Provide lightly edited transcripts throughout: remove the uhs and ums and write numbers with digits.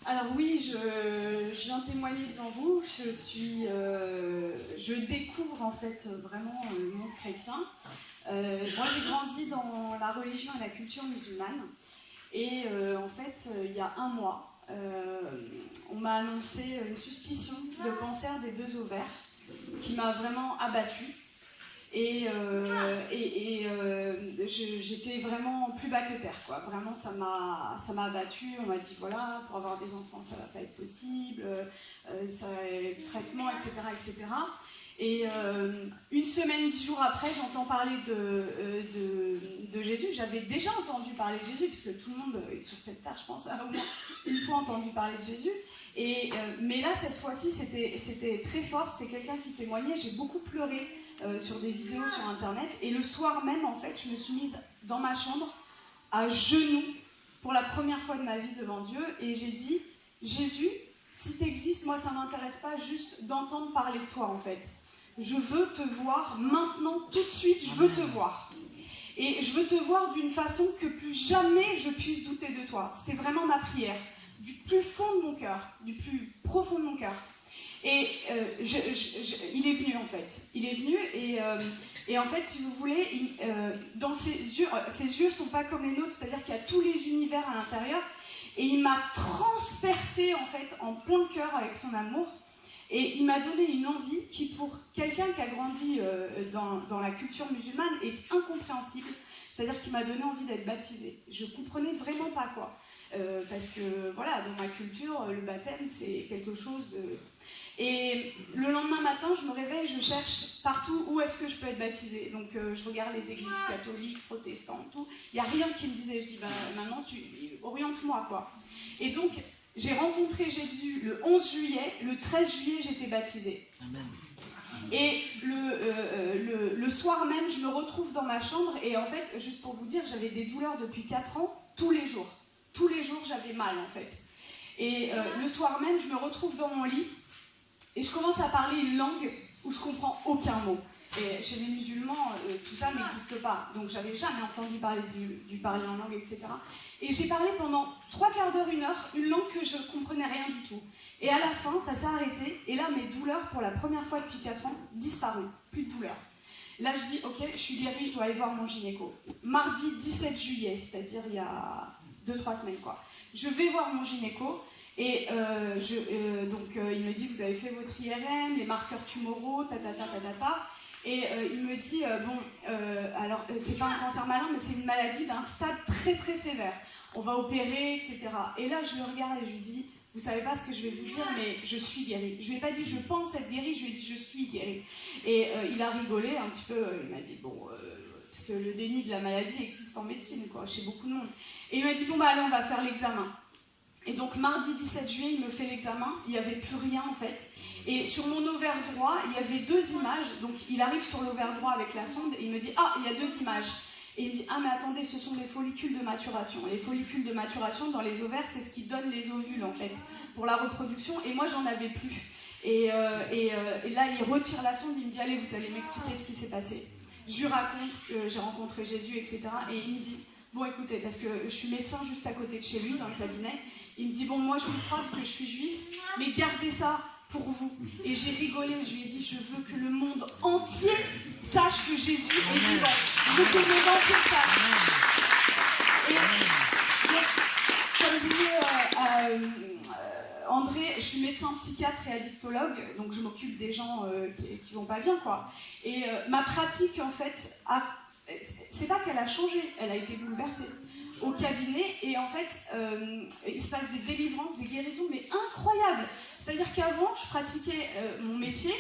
Alors oui, je viens témoigner devant vous. Je découvre en fait vraiment le monde chrétien. Moi, j'ai grandi dans la religion et la culture musulmane. Et en fait, il y a un mois, on m'a annoncé une suspicion de cancer des 2 ovaires qui m'a vraiment abattue. Et j'étais vraiment plus bas que terre, quoi. Vraiment, ça m'a abattue. On m'a dit, voilà, pour avoir des enfants, ça va pas être possible, ça va être traitement, etc., etc. Et une semaine, 10 jours après, j'entends parler de Jésus. J'avais déjà entendu parler de Jésus, puisque tout le monde sur cette terre, je pense, a au moins une fois entendu parler de Jésus. Mais là, cette fois-ci, c'était très fort. C'était quelqu'un qui témoignait. J'ai beaucoup pleuré sur des vidéos sur internet, et le soir même en fait je me suis mise dans ma chambre à genoux pour la première fois de ma vie devant Dieu, et j'ai dit: Jésus, si tu existes, moi ça m'intéresse pas juste d'entendre parler de toi en fait, je veux te voir maintenant, tout de suite, je veux te voir, et je veux te voir d'une façon que plus jamais je puisse douter de toi. C'était vraiment ma prière, du plus fond de mon cœur, du plus profond de mon cœur. Et il est venu en fait. Il est venu et en fait, si vous voulez, dans ses yeux sont pas comme les nôtres, c'est-à-dire qu'il y a tous les univers à l'intérieur. Et il m'a transpercé en fait en plein cœur avec son amour. Et il m'a donné une envie qui, pour quelqu'un qui a grandi dans la culture musulmane, est incompréhensible. C'est-à-dire qu'il m'a donné envie d'être baptisée. Je comprenais vraiment pas quoi. Parce que voilà, dans ma culture, le baptême c'est quelque chose de... Et le lendemain matin, je me réveille, je cherche partout où est-ce que je peux être baptisée. Donc je regarde les églises catholiques, protestantes, tout. Il n'y a rien qui me disait. Je dis, maintenant, oriente-moi, quoi. Et donc, j'ai rencontré Jésus le 11 juillet. Le 13 juillet, j'étais baptisée. Amen. Et le soir même, je me retrouve dans ma chambre. Et en fait, juste pour vous dire, j'avais des douleurs depuis 4 ans, tous les jours. Tous les jours, j'avais mal, en fait. Et le soir même, je me retrouve dans mon lit. Et je commence à parler une langue où je comprends aucun mot. Et chez les musulmans, tout ça n'existe pas. Donc j'avais jamais entendu parler du parler en langue, etc. Et j'ai parlé pendant 3/4 d'heure, 1 heure, une langue que je ne comprenais rien du tout. Et à la fin, ça s'est arrêté. Et là, mes douleurs, pour la première fois depuis 4 ans, disparues. Plus de douleurs. Là, je dis, ok, je suis guérie, je dois aller voir mon gynéco. Mardi 17 juillet, c'est-à-dire il y a 2-3 semaines, quoi. Je vais voir mon gynéco. Et donc il me dit, vous avez fait votre IRM, les marqueurs tumoraux, et il me dit, alors c'est pas un cancer malin, mais c'est une maladie d'un stade très très sévère. On va opérer, etc. Et là je le regarde et je lui dis, vous savez pas ce que je vais vous dire, mais je suis guérie. Je lui ai pas dit je pense être guérie, je lui ai dit je suis guérie. Et il a rigolé un petit peu, il m'a dit bon, parce que le déni de la maladie existe en médecine, quoi, chez beaucoup de monde. Et il m'a dit bon bah allez, on va faire l'examen. Et donc mardi 17 juillet, il me fait l'examen, il n'y avait plus rien en fait. Et sur mon ovaire droit, il y avait 2 images. Donc il arrive sur l'ovaire droit avec la sonde et il me dit, ah, il y a 2 images. Et il me dit, ah mais attendez, ce sont les follicules de maturation. Les follicules de maturation dans les ovaires, c'est ce qui donne les ovules en fait, pour la reproduction. Et moi, j'en avais plus. Et là, il retire la sonde, il me dit, allez, vous allez m'expliquer ce qui s'est passé. Je lui raconte que j'ai rencontré Jésus, etc. Et il me dit, bon écoutez, parce que je suis médecin juste à côté de chez lui, dans le cabinet, il me dit, bon moi je vous crois parce que je suis juif, mais gardez ça pour vous. Et j'ai rigolé, je lui ai dit, je veux que le monde entier sache que Jésus est vivant. Je veux que le monde entier sache. Et comme disait André, je suis médecin psychiatre et addictologue, donc je m'occupe des gens qui vont pas bien, quoi. Et ma pratique, en fait, c'est pas qu'elle a changé, elle a été bouleversée au cabinet, et en fait il se passe des délivrances, des guérisons mais incroyables. C'est-à-dire qu'avant je pratiquais mon métier,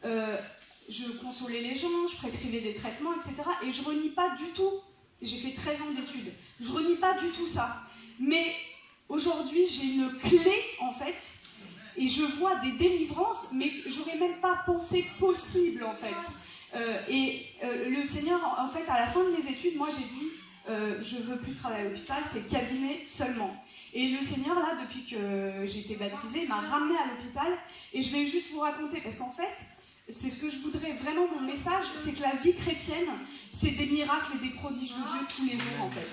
je consolais les gens, je prescrivais des traitements, etc. et je renie pas du tout, j'ai fait 13 ans d'études, je renie pas du tout ça, mais aujourd'hui j'ai une clé en fait, et je vois des délivrances mais j'aurais même pas pensé possible en fait. Le Seigneur, en fait, à la fin de mes études, moi j'ai dit, je veux plus travailler à l'hôpital, c'est cabinet seulement. Et le Seigneur, là, depuis que j'ai été baptisée, m'a ramenée à l'hôpital, et je vais juste vous raconter, parce qu'en fait, c'est ce que je voudrais vraiment, mon message, c'est que la vie chrétienne, c'est des miracles et des prodiges de Dieu tous les jours en fait.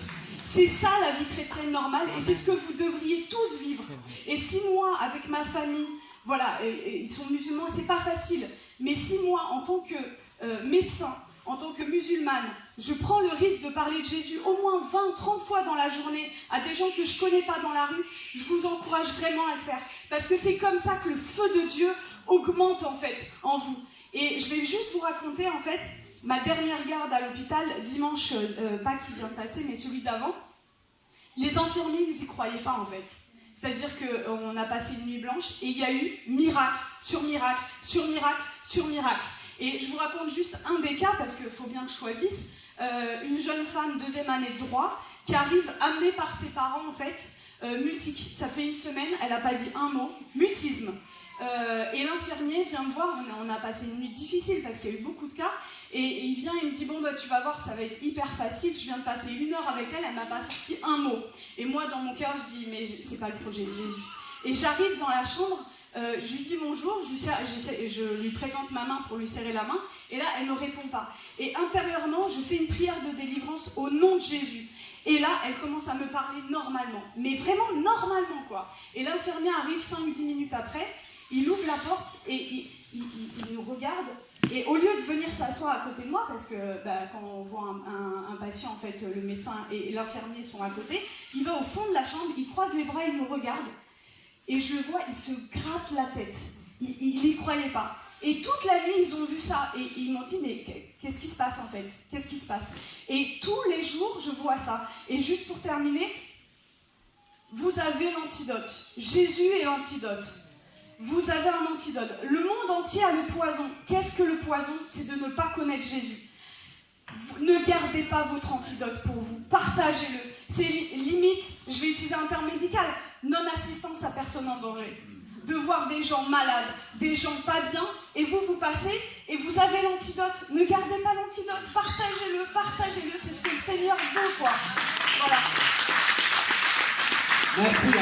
C'est ça la vie chrétienne normale et c'est ce que vous devriez tous vivre. Et si moi, avec ma famille, voilà, et ils sont musulmans, c'est pas facile, mais si moi, en tant que médecin, en tant que musulmane, je prends le risque de parler de Jésus au moins 20, 30 fois dans la journée à des gens que je connais pas dans la rue, je vous encourage vraiment à le faire. Parce que c'est comme ça que le feu de Dieu augmente en fait en vous. Et je vais juste vous raconter en fait ma dernière garde à l'hôpital, dimanche, pas qui vient de passer, mais celui d'avant. Les infirmiers, ils n'y croyaient pas en fait. C'est-à-dire qu'on a passé une nuit blanche et il y a eu miracle sur miracle, sur miracle, sur miracle. Et je vous raconte juste un des cas, parce qu'il faut bien que je choisisse. Une jeune femme, 2e année de droit, qui arrive amenée par ses parents en fait, mutique. Ça fait une semaine, elle n'a pas dit un mot, mutisme. Et l'infirmier vient me voir, on a passé une nuit difficile parce qu'il y a eu beaucoup de cas, et il vient et il me dit bon bah tu vas voir, ça va être hyper facile, je viens de passer 1 heure avec elle, elle m'a pas sorti un mot. Et moi dans mon cœur je dis mais c'est pas le projet de Jésus. Et j'arrive dans la chambre, je lui dis bonjour, je lui présente ma main pour lui serrer la main, et là elle ne répond pas. Et intérieurement je fais une prière de délivrance au nom de Jésus. Et là, elle commence à me parler normalement, mais vraiment normalement quoi. Et l'infirmier arrive 5-10 minutes après, il ouvre la porte et il nous regarde. Et au lieu de venir s'asseoir à côté de moi, parce que quand on voit un patient, en fait, le médecin et l'infirmier sont à côté, il va au fond de la chambre, il croise les bras, il nous regarde. Et je vois, il se gratte la tête. Il n'y croyait pas. Et toute la nuit, ils ont vu ça. Et ils m'ont dit, mais qu'est-ce qui se passe en fait? Qu'est-ce qui se passe? Et tous les jours, je vois ça. Et juste pour terminer, vous avez l'antidote. Jésus est l'antidote. Vous avez un antidote. Le monde entier a le poison. Qu'est-ce que le poison? C'est de ne pas connaître Jésus. Ne gardez pas votre antidote pour vous. Partagez-le. C'est limite, je vais utiliser un terme médical, non-assistance à personne en danger. De voir des gens malades, des gens pas bien, et vous passez, et vous avez l'antidote. Ne gardez pas l'antidote. Partagez-le, partagez-le. C'est ce que le Seigneur veut, quoi. Voilà. Merci.